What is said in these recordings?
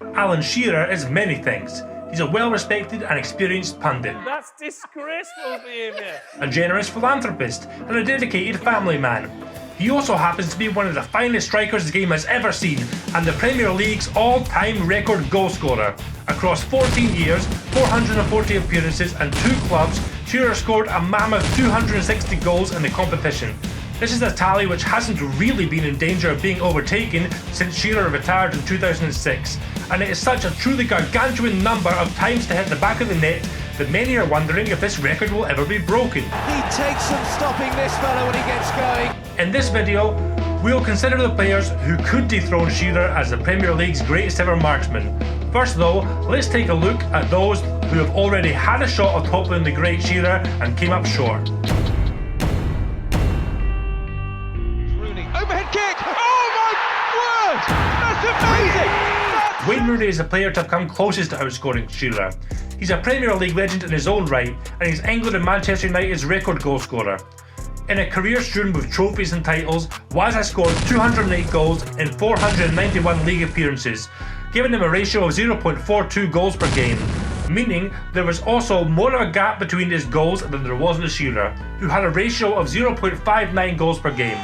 Alan Shearer is many things. He's a well-respected and experienced pundit. That's disgraceful behaviour. A generous philanthropist and a dedicated family man. He also happens to be one of the finest strikers the game has ever seen and the Premier League's all-time record goal scorer. Across 14 years, 440 appearances and 2 clubs, Shearer scored a mammoth 260 goals in the competition. This is a tally which hasn't really been in danger of being overtaken since Shearer retired in 2006, and it is such a truly gargantuan number of times to hit the back of the net that many are wondering if this record will ever be broken. He takes some stopping this fella when he gets going. In this video, we'll consider the players who could dethrone Shearer as the Premier League's greatest ever marksman. First though, let's take a look at those who have already had a shot of toppling the great Shearer and came up short. Rooney, overhead kick! Oh my word! That's amazing! Wayne Rooney is the player to have come closest to outscoring Shearer. He's a Premier League legend in his own right, and he's England and Manchester United's record goal scorer. In a career strewn with trophies and titles, Waz has scored 208 goals in 491 league appearances, giving him a ratio of 0.42 goals per game, meaning there was also more of a gap between his goals than there was with Shearer, who had a ratio of 0.59 goals per game.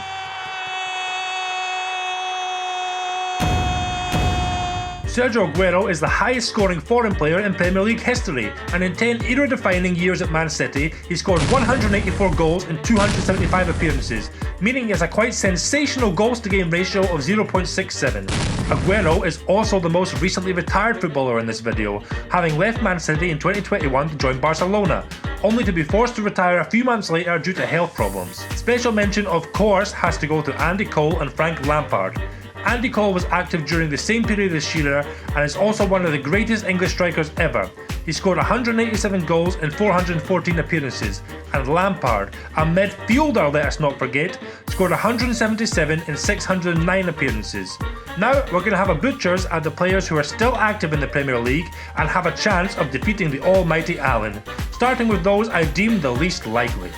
Sergio Aguero is the highest scoring foreign player in Premier League history, and in 10 era-defining years at Man City, he scored 184 goals in 275 appearances, meaning he has a quite sensational goals-to-game ratio of 0.67. Aguero is also the most recently retired footballer in this video, having left Man City in 2021 to join Barcelona, only to be forced to retire a few months later due to health problems. Special mention of course has to go to Andy Cole and Frank Lampard. Andy Cole was active during the same period as Shearer and is also one of the greatest English strikers ever. He scored 187 goals in 414 appearances, and Lampard, a midfielder let us not forget, scored 177 in 609 appearances. Now we're going to have a butchers at the players who are still active in the Premier League and have a chance of defeating the almighty Allen, starting with those I deem the least likely.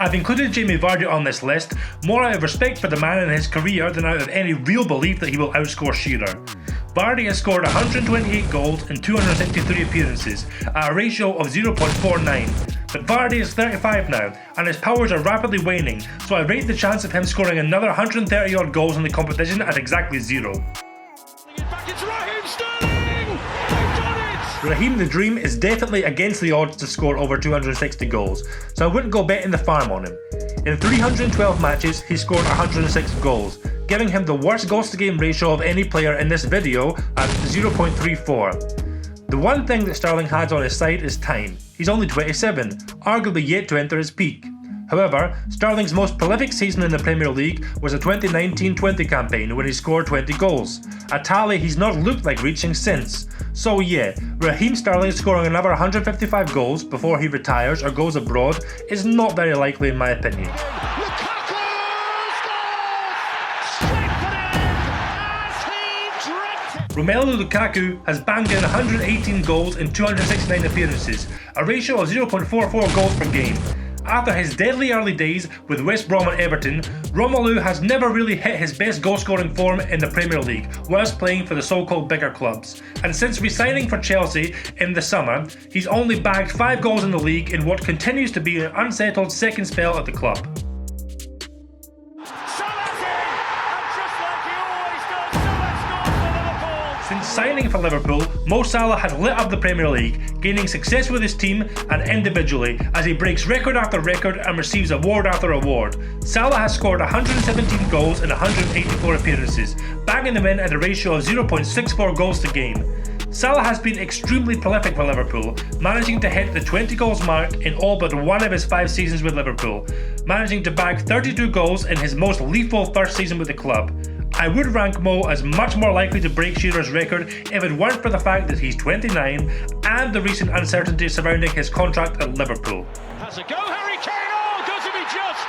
I've included Jamie Vardy on this list, more out of respect for the man and his career than out of any real belief that he will outscore Shearer. Vardy has scored 128 goals in 263 appearances, at a ratio of 0.49. But Vardy is 35 now, and his powers are rapidly waning, so I rate the chance of him scoring another 130 odd goals in the competition at exactly 0. Raheem the Dream is definitely against the odds to score over 260 goals, so I wouldn't go betting the farm on him. In 312 matches, he scored 106 goals, giving him the worst goals to game ratio of any player in this video at 0.34. The one thing that Sterling has on his side is time. He's only 27, arguably yet to enter his peak. However, Sterling's most prolific season in the Premier League was a 2019-20 campaign when he scored 20 goals, a tally he's not looked like reaching since. So yeah, Raheem Sterling scoring another 155 goals before he retires or goes abroad is not very likely in my opinion. Lukaku scores! Strengthening as he drifted. Romelu Lukaku has banged in 118 goals in 269 appearances, a ratio of 0.44 goals per game. After his deadly early days with West Brom and Everton, Romelu has never really hit his best goal-scoring form in the Premier League whilst playing for the so-called bigger clubs. And since re-signing for Chelsea in the summer, he's only bagged 5 goals in the league in what continues to be an unsettled second spell at the club. Since signing for Liverpool, Mo Salah has lit up the Premier League, gaining success with his team and individually as he breaks record after record and receives award after award. Salah has scored 117 goals in 184 appearances, bagging them in at a ratio of 0.64 goals to game. Salah has been extremely prolific for Liverpool, managing to hit the 20 goals mark in all but one of his 5 seasons with Liverpool, managing to bag 32 goals in his most lethal first season with the club. I would rank Mo as much more likely to break Shearer's record if it weren't for the fact that he's 29 and the recent uncertainty surrounding his contract at Liverpool. Has a go, Harry Kane! Oh, doesn't he just?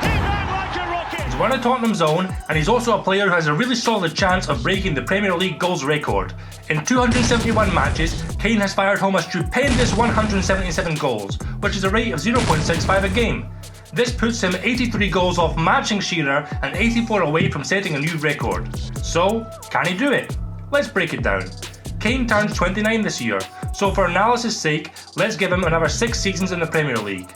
He ran like a rocket! He's run a Tottenham zone, and he's also a player who has a really solid chance of breaking the Premier League goals record. In 271 matches, Kane has fired home a stupendous 177 goals, which is a rate of 0.65 a game. This puts him 83 goals off matching Shearer and 84 away from setting a new record. So, can he do it? Let's break it down. Kane turns 29 this year, so for analysis' sake, let's give him another 6 seasons in the Premier League.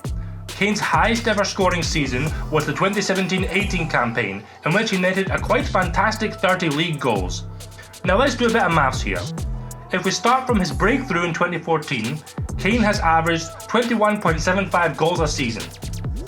Kane's highest ever scoring season was the 2017-18 campaign, in which he netted a quite fantastic 30 league goals. Now let's do a bit of maths here. If we start from his breakthrough in 2014, Kane has averaged 21.75 goals a season.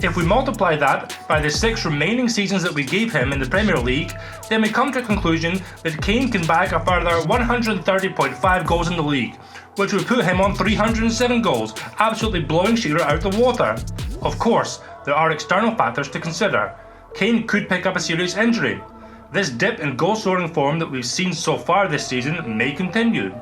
If we multiply that by the 6 remaining seasons that we gave him in the Premier League, then we come to a conclusion that Kane can bag a further 130.5 goals in the league, which would put him on 307 goals, absolutely blowing Shearer out the water. Of course, there are external factors to consider. Kane could pick up a serious injury. This dip in goal-scoring form that we've seen so far this season may continue.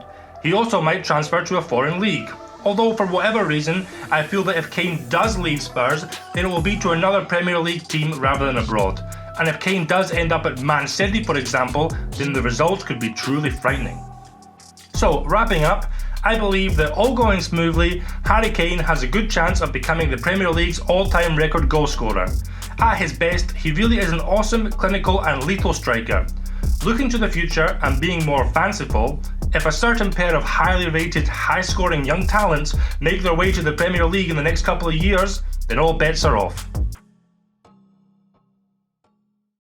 He also might transfer to a foreign league. Although for whatever reason, I feel that if Kane does leave Spurs, then it will be to another Premier League team rather than abroad. And if Kane does end up at Man City, for example, then the results could be truly frightening. So, wrapping up, I believe that all going smoothly, Harry Kane has a good chance of becoming the Premier League's all-time record goal scorer. At his best, he really is an awesome, clinical and lethal striker. Looking to the future and being more fanciful, if a certain pair of highly rated, high-scoring young talents make their way to the Premier League in the next couple of years, then all bets are off.